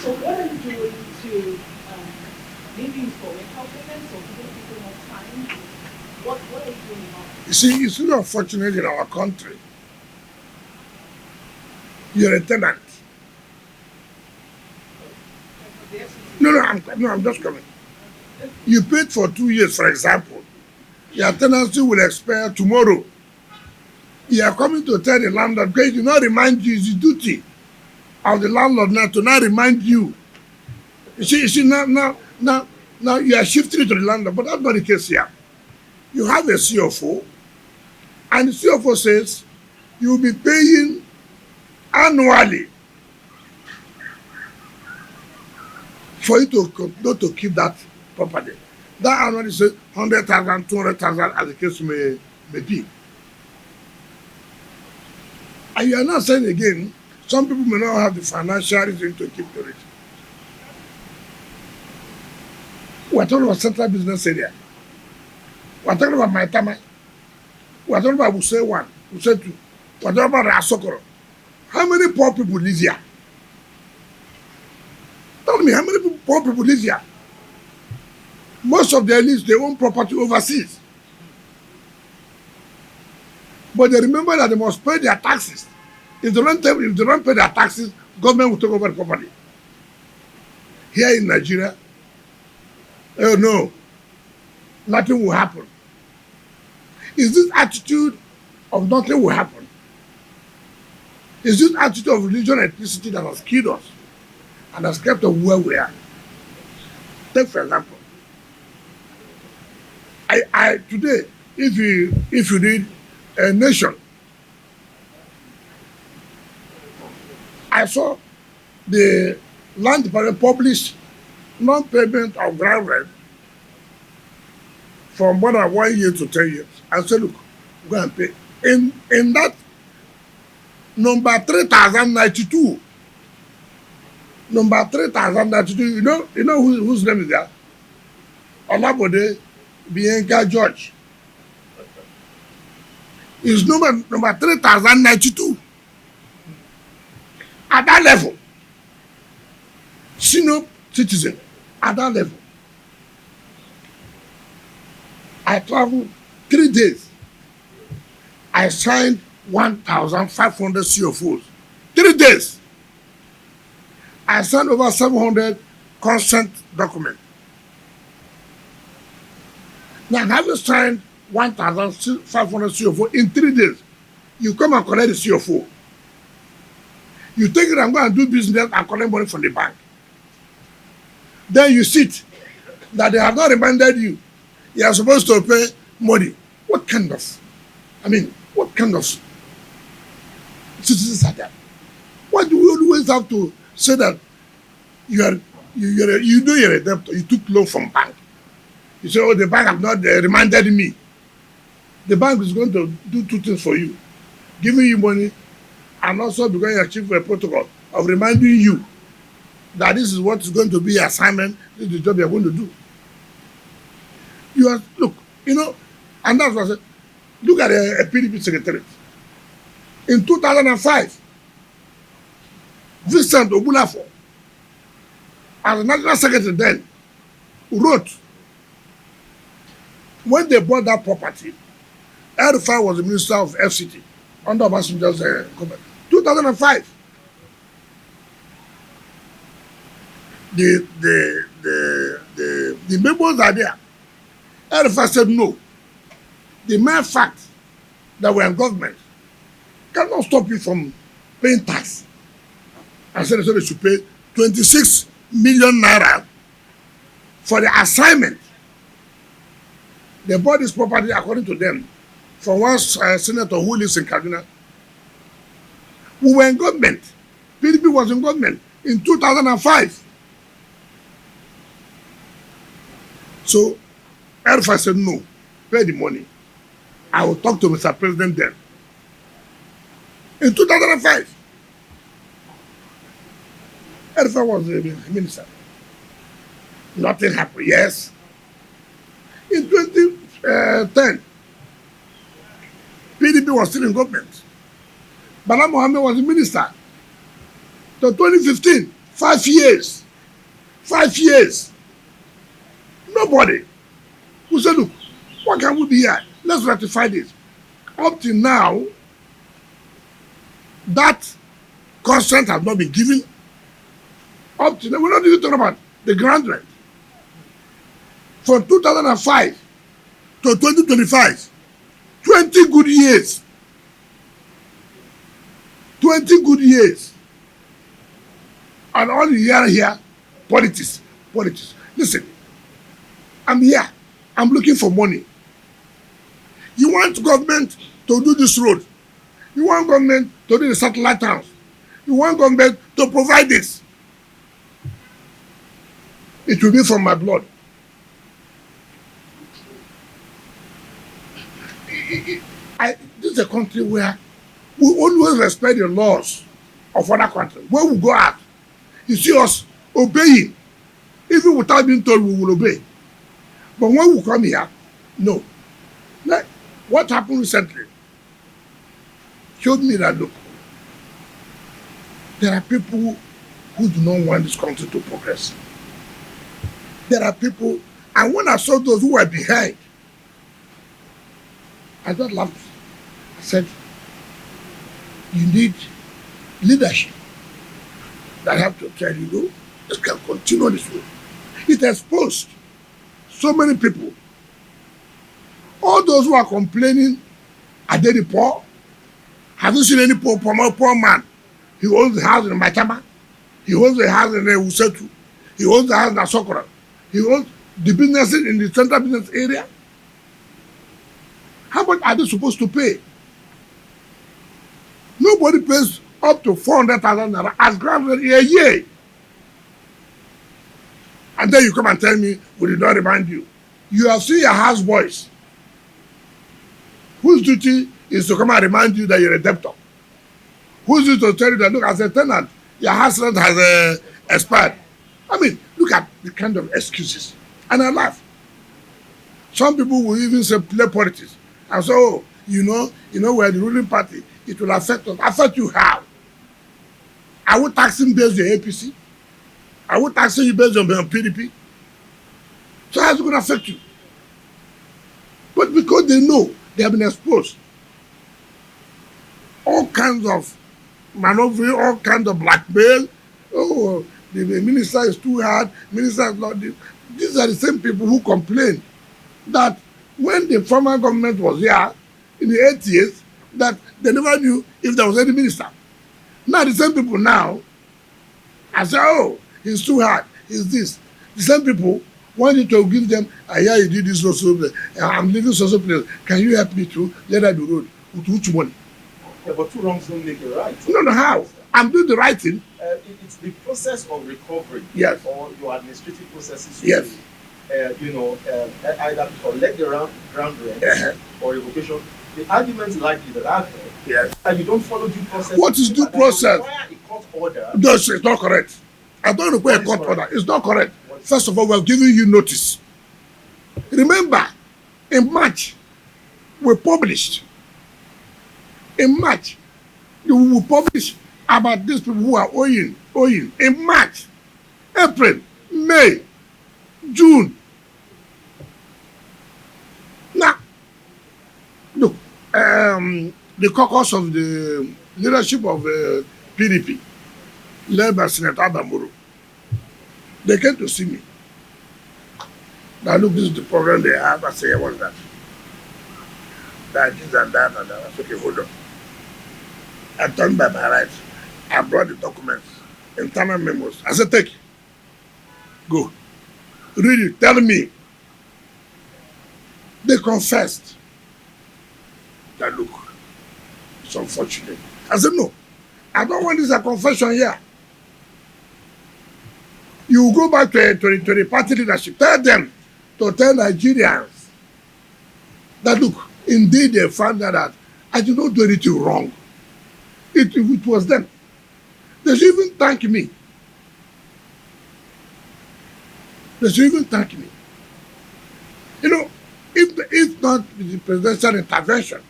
So what are you doing to maybe for mental payments or giving people more time? What are you doing about You see, it's really unfortunate in our country. You're a tenant. the FCC? No, I'm just coming. You paid for 2 years, for example. Your tenancy will expire tomorrow. You are coming to tell the landlord, because you not remind you, it's the duty of the landlord now to not remind you. You see, now you are shifting it to the landlord, but that's not the case here. You have a CFO, and the CFO says you will be paying annually for you to not to keep that property. That annually says 100,000, 200,000, as the case may be. And you are not saying again, some people may not have the financial reason to keep the rate. We're talking about central business area. We're talking about Maitama. We're talking about Wuse 1, Wuse 2. We're talking about Asokoro. How many poor people live here? Tell me, how many poor people live here? Most of their lives, they own property overseas. But they remember that they must pay their taxes. If they don't pay their taxes, government will take over the property. Here in Nigeria, oh no, nothing will happen. Is this attitude of nothing will happen? Is this attitude of religion and ethnicity that has killed us and has kept us where we are? Take for example, I today, if you read a nation, I saw the land department publish non-payment of ground rent from more than 1 year to 10 years. I said, look, go and pay. In that number 3092, number 3092, you know whose name is there? Olabode Bianca George. Is number 3092. At that level, senior citizen, at that level, I traveled 3 days. I signed 1,500 CFOs. 3 days. I signed over 700 consent documents. Now, having signed 1,500 CFO in 3 days, you come and collect the CFO. You think that I'm going to do business and collect money from the bank. Then you sit that they have not reminded you you are supposed to pay money. What kind of citizens are that? Why do we always have to say that you know you're a debtor, you took loan from bank? You say, oh, the bank have not reminded me. The bank is going to do two things for you: giving you money and also because you achieve a protocol of reminding you that this is what is going to be your assignment, this is the job you're going to do. Look, and that's what I said. Look at a PDP secretariat. In 2005, Vincent Ogbunafo, as the national secretary then, wrote, when they bought that property, El-Rufai was the minister of FCT under Obasanjo's government. 2005. The memos are there. El-Rufai said no. The mere fact that we're in government cannot stop you from paying tax. I said they should pay 26 million naira for the assignment. They bought this property, according to them, from one senator who lives in Kaduna. We were in government. PDP was in government in 2005. So El-Rufai said no, pay the money. I will talk to Mr. President then. In 2005, El-Rufai was the minister. Nothing happened. Yes. In 2010, PDP was still in government. Bala Mohammed was the minister. So 2015, 5 years. 5 years. Nobody who said, look, what can we be here? Let's ratify this. Up till now, that consent has not been given. Up till now, we're not even talking about the ground rent. From 2005 to 2025, 20 good years. 20 good years. And all you hear here, politics, politics. Listen, I'm here. I'm looking for money. You want government to do this road. You want government to do the satellite towns. You want government to provide this. It will be from my blood. This is a country where we always respect the laws of other countries. When we go out, you see us obeying. Even without being told, we will obey. But when we come here, no. Like what happened recently showed me that, look, there are people who do not want this country to progress. There are people, and when I saw those who were behind, I just laughed. I said, you need leadership that have to tell you, no, this can continue this way. It exposed so many people. All those who are complaining, are they the poor? Have you seen any poor man? He owns the house in Machama. He owns the house in Usetu. He owns the house in Asokora. He owns the businesses in the central business area. How much are they supposed to pay? Nobody pays up to 400,000 naira as grant rent a year. And then you come and tell me, we did not remind you. You have seen your houseboys whose duty is to come and remind you that you're a debtor. Whose duty to tell you that, look, as a tenant, your house rent has expired. I mean, look at the kind of excuses. And I laugh. Some people will even say play politics. And so, oh, you know, we're the ruling party. It will affect us. Affect you how? Are we taxing based on APC? Are we taxing you based on PDP? So how's it going to affect you? But because they know they have been exposed, all kinds of maneuvering, all kinds of blackmail. Oh, the minister is too hard. Minister is not. These are the same people who complain that when the former government was here in the 80s, that they never knew if there was any minister. Now the same people now, I say, oh, he's too hard, he's this. The same people wanted to give them, yeah, you did this also, I'm leaving social place. Can you help me to let out the road? With which money? Yeah, but two wrongs don't make a right. No, how? I'm doing the right thing. It's the process of recovery. Yes. Or your administrative processes. Yes. Either collect the ground rent or revocation. The argument is likely that I've heard. Yes. And you don't follow due process. What is due process? Require a court order. No, it's not correct. I don't require a court order. It's not correct. First of all, we're giving you notice. Remember, in March, we published. In March, we will publish about these people who are owing. In March, April, May, June. Now, look, the caucus of the leadership of PDP, led by Senator Adamoro, they came to see me. Now, look, this is the problem they have. I say, what's that? That, this, and that, and that. I said, okay, hold on. I turned by my right. I brought the documents, internal memos. I said, take it. Go. Read it. Tell me. They confessed that, look, it's unfortunate. I said, no. I don't want this a confession here. You go back to the party leadership. Tell them to tell Nigerians that, look, indeed they found that I did not do anything wrong. It was them. They should even thank me. They should even thank me. You know, if not the presidential intervention,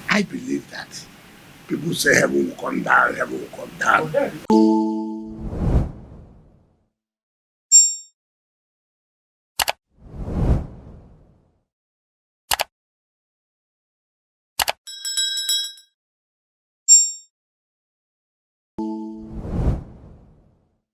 I believe that People say heaven will come down, heaven will come down. But then,